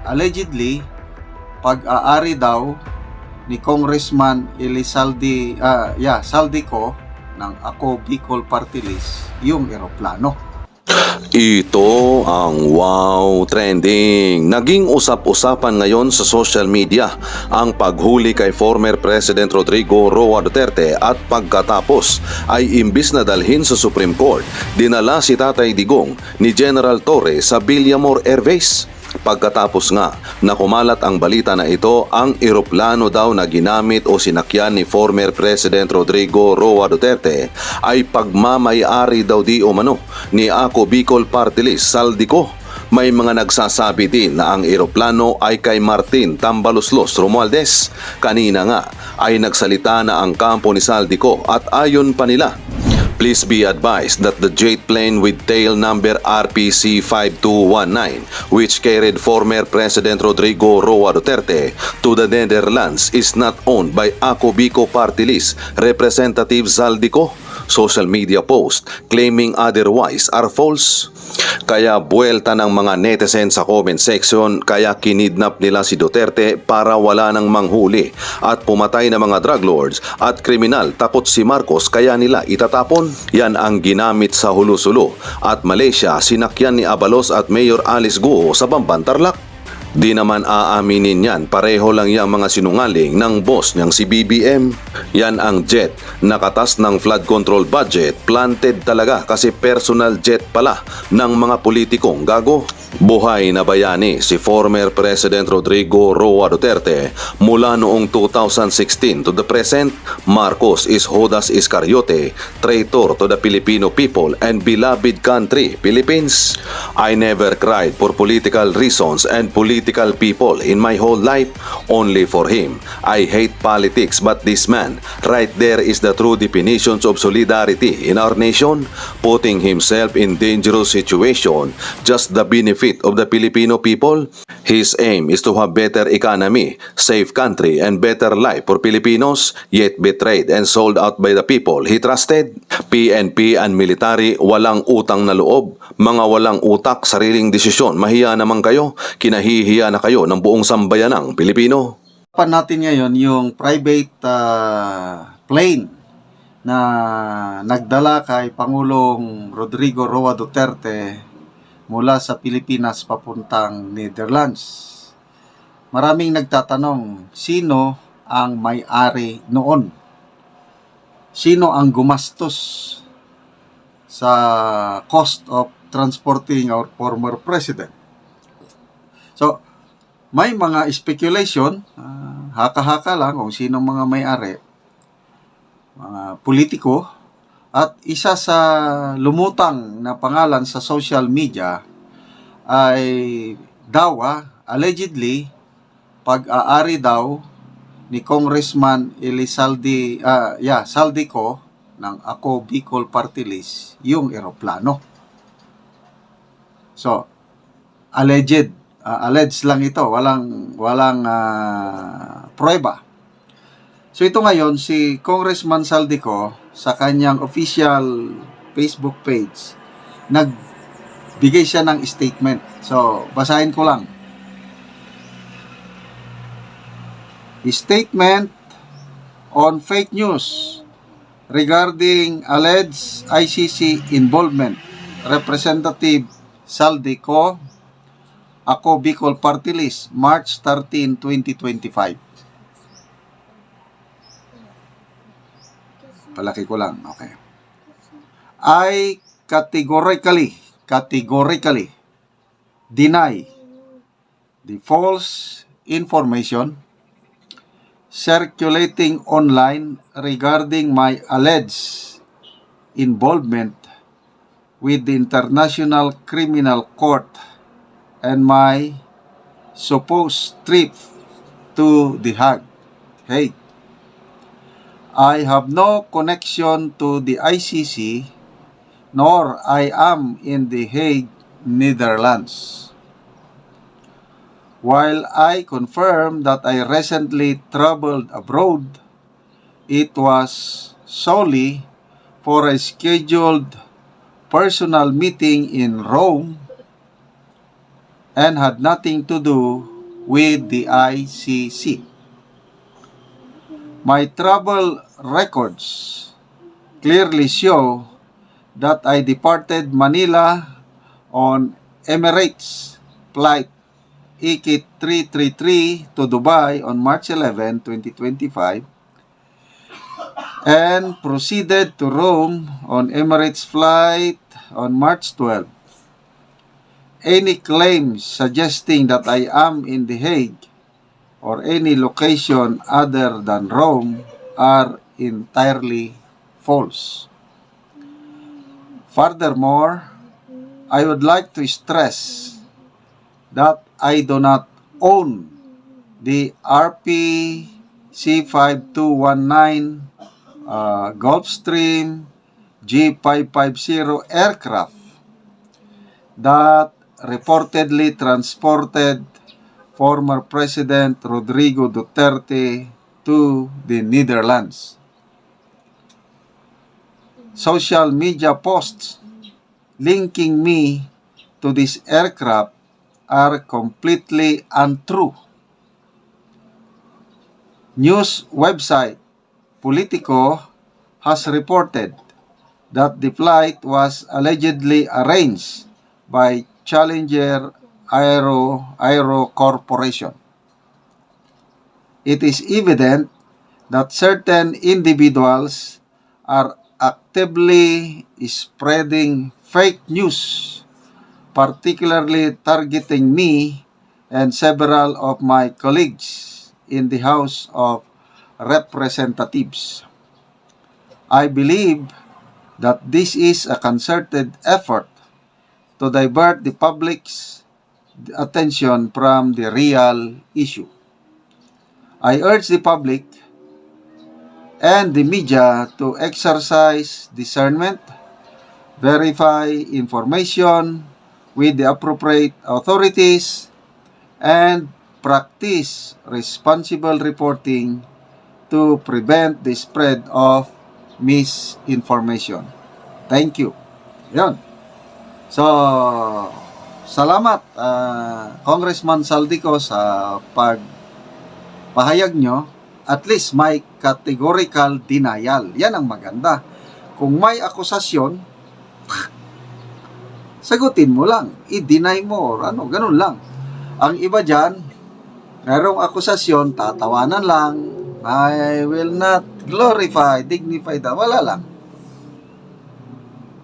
allegedly, pag-aari daw ni Congressman Saldico ng Ako Bicol Party List yung eroplano. Ito ang wow trending. Naging usap-usapan ngayon sa social media ang paghuli kay former President Rodrigo Roa Duterte at pagkatapos ay imbis na dalhin sa Supreme Court, dinala si Tatay Digong ni General Torre sa Villamor Air Base. Pagkatapos nga na kumalat ang balita na ito, ang eroplano daw na ginamit o sinakyan ni former President Rodrigo Roa Duterte ay pagmamay-ari daw di umano ni Ako Bicol Party List Saldico. May mga nagsasabi din na ang eroplano ay kay Martin Tambaloslos Romualdez. Kanina nga ay nagsalita na ang kampo ni Saldico at ayon pa nila, please be advised that the jet plane with tail number RPC 5219, which carried former President Rodrigo Roa Duterte to the Netherlands, is not owned by Ako Bicol Party List Representative Saldico. Social media post claiming otherwise are false. Kaya buwelta ng mga netizen sa comment section, kaya kinidnap nila si Duterte para wala nang manghuli at pumatay na mga drug lords at kriminal, tapos si Marcos kaya nila itatapon. Yan ang ginamit sa Hulusulo at Malaysia, sinakyan ni Abalos at Mayor Alice Guo sa Bamban, Tarlac. Di naman aaminin yan, pareho lang yung mga sinungaling ng boss niyang si BBM. Yan ang jet, nakatas ng flood control budget, planted talaga kasi personal jet pala ng mga politikong gago. Buhay na bayani si former President Rodrigo Roa Duterte mula noong 2016 to the present. Marcos is Judas Iscariote, traitor to the Filipino people and beloved country, Philippines. I never cried for political reasons and political people in my whole life, only for him. I hate politics, but this man right there is the true definitions of solidarity in our nation, putting himself in dangerous situation, just the benefit of the Filipino people. His aim is to have better economy, safe country, and better life for Filipinos, yet betrayed and sold out by the people he trusted. PNP and military, walang utang na loob, mga walang utak, sariling desisyon, mahiya naman kayo, kinahihiya na kayo ng buong sambayanang Pilipino. Pan natin ngayon yung private plane na nagdala kay Pangulong Rodrigo Roa Duterte mula sa Pilipinas papuntang Netherlands. Maraming nagtatanong, sino ang may-ari noon? Sino ang gumastos sa cost of transporting our former president? So, may mga speculation, haka-haka lang kung sino mga may-ari, mga politiko. At isa sa lumutang na pangalan sa social media ay allegedly, pag-aari daw ni Congressman Saldico ng Ako Bicol Party List yung eroplano. So, alleged lang ito, walang prueba. So ito ngayon, si Congressman Saldico sa kanyang official Facebook page, nagbigay siya ng statement. So, basahin ko lang. Statement on fake news regarding alleged ICC involvement. Representative Saldico, Ako Bicol Party List, March 13, 2025. Palaki ko lang, okay. I categorically deny the false information circulating online regarding my alleged involvement with the International Criminal Court and my supposed trip to The Hague. I have no connection to the ICC, nor I am in The Hague, Netherlands. While I confirm that I recently traveled abroad, it was solely for a scheduled personal meeting in Rome and had nothing to do with the ICC. My travel records clearly show that I departed Manila on Emirates flight EKIT 333 to Dubai on March 11, 2025 and proceeded to Rome on Emirates flight on March 12. Any claims suggesting that I am in The Hague or any location other than Rome are entirely false. Furthermore, I would like to stress that I do not own the RPC-5219 Gulfstream G550 aircraft that reportedly transported former President Rodrigo Duterte to the Netherlands. Social media posts linking me to this aircraft are completely untrue. News website Politico has reported that the flight was allegedly arranged by Challenger Aero Corporation. It is evident that certain individuals are actively spreading fake news, particularly targeting me and several of my colleagues in the House of Representatives. I believe that this is a concerted effort to divert the public's attention from the real issue. I urge the public and the media to exercise discernment, verify information with the appropriate authorities, and practice responsible reporting to prevent the spread of misinformation. Thank you. Yan. So, salamat Congressman Saldico sa pagpahayag nyo. At least may categorical denial. Yan ang maganda. Kung may akusasyon, sagutin mo lang. I-deny mo or ano, ganun lang. Ang iba dyan, merong akusasyon, tatawanan lang. I will not glorify, dignify that. Wala lang.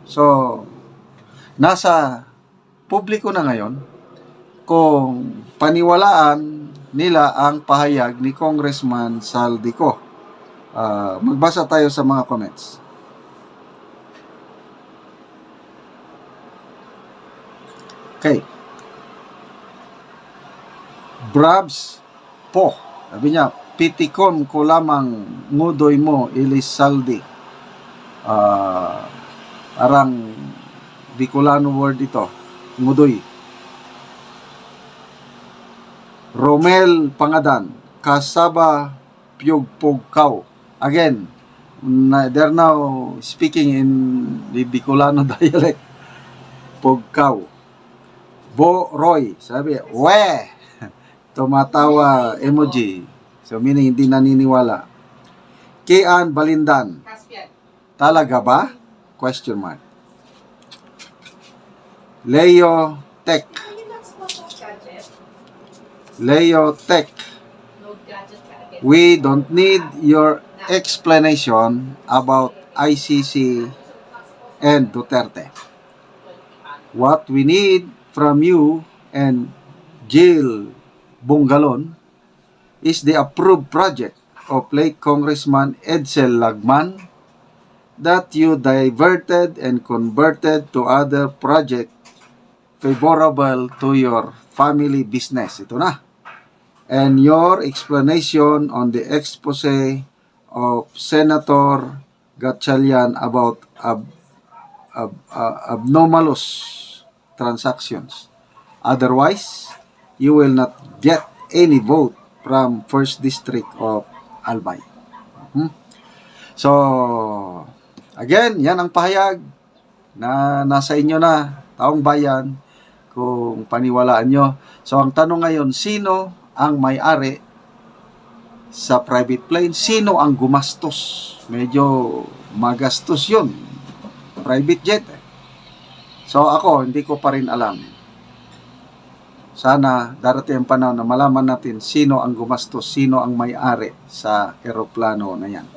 So, nasa publiko na ngayon kung paniwalaan nila ang pahayag ni Congressman Saldico. Magbasa tayo sa mga comments. Okay. Brabs po. Sabi niya, pitikon ko lamang ngudoy mo, Ilis Saldi. Arang Bicolano word ito. Ngudoy. Romel Pangadan. Kasaba Piyugpugkaw. Again, they're now speaking in the Bicolano dialect. Pugkaw. Bo Roy. Sabi, we! Tumatawa emoji. So, meaning hindi naniniwala. Kian Balindan. Talaga ba? Question mark. Leo Tech. Leo Tech. We don't need your explanation about ICC and Duterte. What we need from you and Jill Bungalon is the approved project of late Congressman Edsel Lagman that you diverted and converted to other project favorable to your family business. Ito na. And your explanation on the expose of Senator Gatchalian about abnormalous transactions. Otherwise, you will not get any vote from 1st District of Albay. So, again, yan ang pahayag na nasa inyo na, taong bayan. kung paniwalaan nyo. So, ang tanong ngayon, sino ang may-ari sa private plane? Sino ang gumastos? Medyo magastos yun. Private jet. So, ako, hindi ko pa rin alam. Sana darating ang panahon na malaman natin sino ang gumastos, sino ang may-ari sa eroplano na yan.